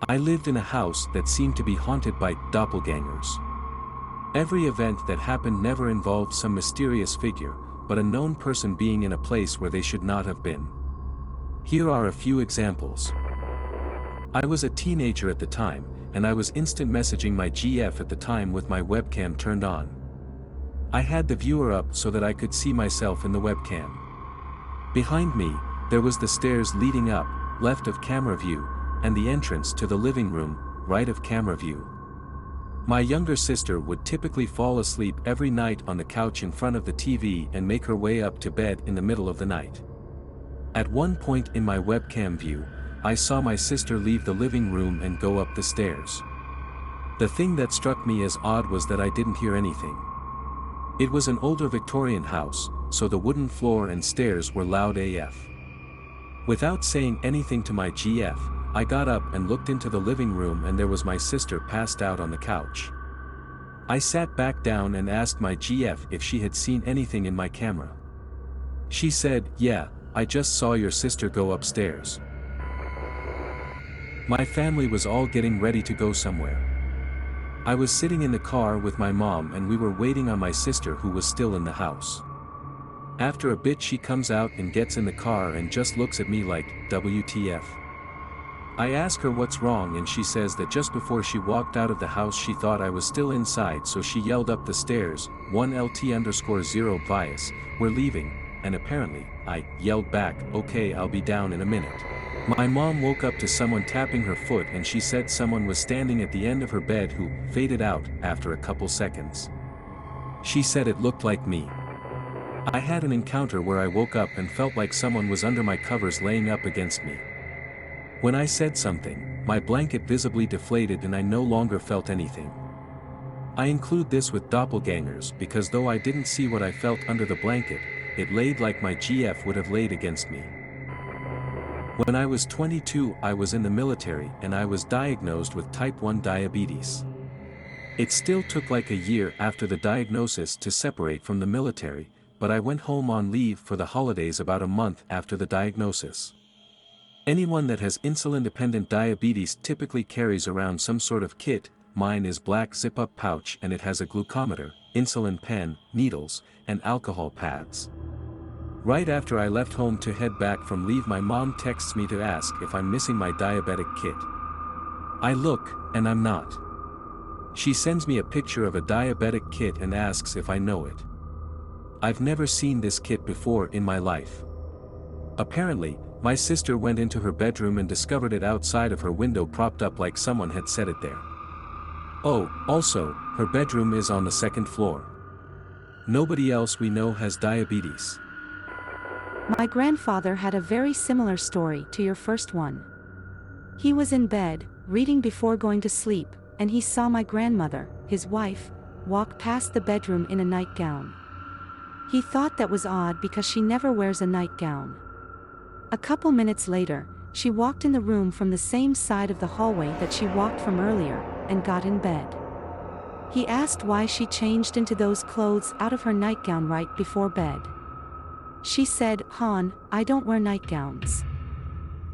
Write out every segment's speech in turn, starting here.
I lived in a house that seemed to be haunted by doppelgangers. Every event that happened never involved some mysterious figure, but a known person being in a place where they should not have been. Here are a few examples. I was a teenager at the time, and I was instant messaging my GF at the time with my webcam turned on. I had the viewer up so that I could see myself in the webcam. Behind me, there was the stairs leading up, left of camera view, and the entrance to the living room, right of camera view. My younger sister would typically fall asleep every night on the couch in front of the TV and make her way up to bed in the middle of the night. At one point in my webcam view, I saw my sister leave the living room and go up the stairs. The thing that struck me as odd was that I didn't hear anything. It was an older Victorian house, so the wooden floor and stairs were loud AF. Without saying anything to my GF, I got up and looked into the living room and there was my sister passed out on the couch. I sat back down and asked my GF if she had seen anything in my camera. She said, "Yeah, I just saw your sister go upstairs." My family was all getting ready to go somewhere. I was sitting in the car with my mom and we were waiting on my sister who was still in the house. After a bit she comes out and gets in the car and just looks at me like, "WTF?" I ask her what's wrong and she says that just before she walked out of the house she thought I was still inside, so she yelled up the stairs, 1LT_0 Vias, "We're leaving," and apparently, I yelled back, "Okay, I'll be down in a minute." My mom woke up to someone tapping her foot and she said someone was standing at the end of her bed who faded out after a couple seconds. She said it looked like me. I had an encounter where I woke up and felt like someone was under my covers laying up against me. When I said something, my blanket visibly deflated and I no longer felt anything. I include this with doppelgangers because though I didn't see what I felt under the blanket, it laid like my GF would have laid against me. When I was 22, I was in the military and I was diagnosed with type 1 diabetes. It still took like a year after the diagnosis to separate from the military, but I went home on leave for the holidays about a month after the diagnosis. Anyone that has insulin-dependent diabetes typically carries around some sort of kit. Mine is black zip-up pouch and it has a glucometer, insulin pen, needles, and alcohol pads. Right after I left home to head back from leave, my mom texts me to ask if I'm missing my diabetic kit. I look, and I'm not. She sends me a picture of a diabetic kit and asks if I know it. I've never seen this kit before in my life. Apparently, my sister went into her bedroom and discovered it outside of her window propped up like someone had set it there. Oh, also, her bedroom is on the second floor. Nobody else we know has diabetes. My grandfather had a very similar story to your first one. He was in bed, reading before going to sleep, and he saw my grandmother, his wife, walk past the bedroom in a nightgown. He thought that was odd because she never wears a nightgown. A couple minutes later, she walked in the room from the same side of the hallway that she walked from earlier, and got in bed. He asked why she changed into those clothes out of her nightgown right before bed. She said, "Han, I don't wear nightgowns."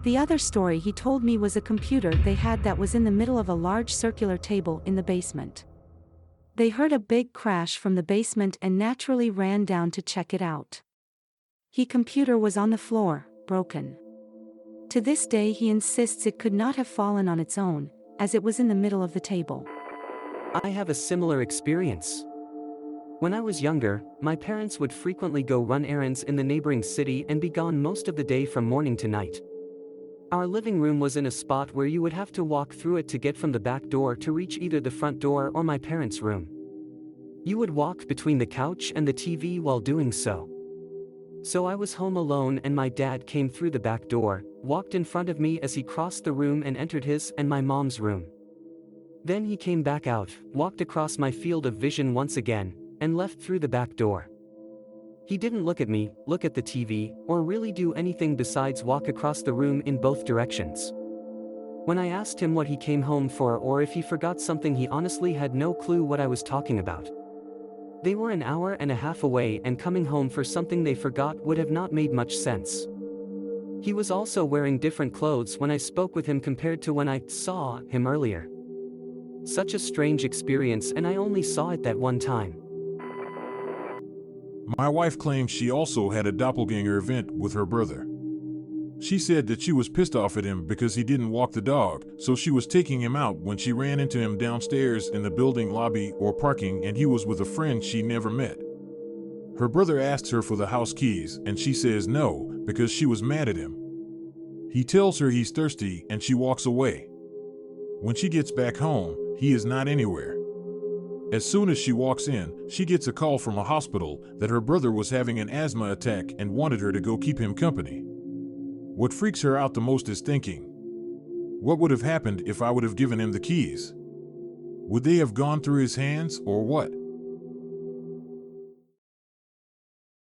The other story he told me was a computer they had that was in the middle of a large circular table in the basement. They heard a big crash from the basement and naturally ran down to check it out. His computer was on the floor, broken. To this day he insists it could not have fallen on its own, as it was in the middle of the table. I have a similar experience. When I was younger, my parents would frequently go run errands in the neighboring city and be gone most of the day from morning to night. Our living room was in a spot where you would have to walk through it to get from the back door to reach either the front door or my parents' room. You would walk between the couch and the TV while doing so. So I was home alone and my dad came through the back door, walked in front of me as he crossed the room and entered his and my mom's room. Then he came back out, walked across my field of vision once again, and left through the back door. He didn't look at me, look at the TV, or really do anything besides walk across the room in both directions. When I asked him what he came home for or if he forgot something, he honestly had no clue what I was talking about. They were an hour and a half away and coming home for something they forgot would have not made much sense. He was also wearing different clothes when I spoke with him compared to when I saw him earlier. Such a strange experience, and I only saw it that one time. My wife claims she also had a doppelganger event with her brother. She said that she was pissed off at him because he didn't walk the dog, so she was taking him out when she ran into him downstairs in the building lobby or parking, and he was with a friend she never met. Her brother asks her for the house keys, and she says no, because she was mad at him. He tells her he's thirsty, and she walks away. When she gets back home, he is not anywhere. As soon as she walks in, she gets a call from a hospital that her brother was having an asthma attack and wanted her to go keep him company. What freaks her out the most is thinking, what would have happened if I would have given him the keys? Would they have gone through his hands, or what?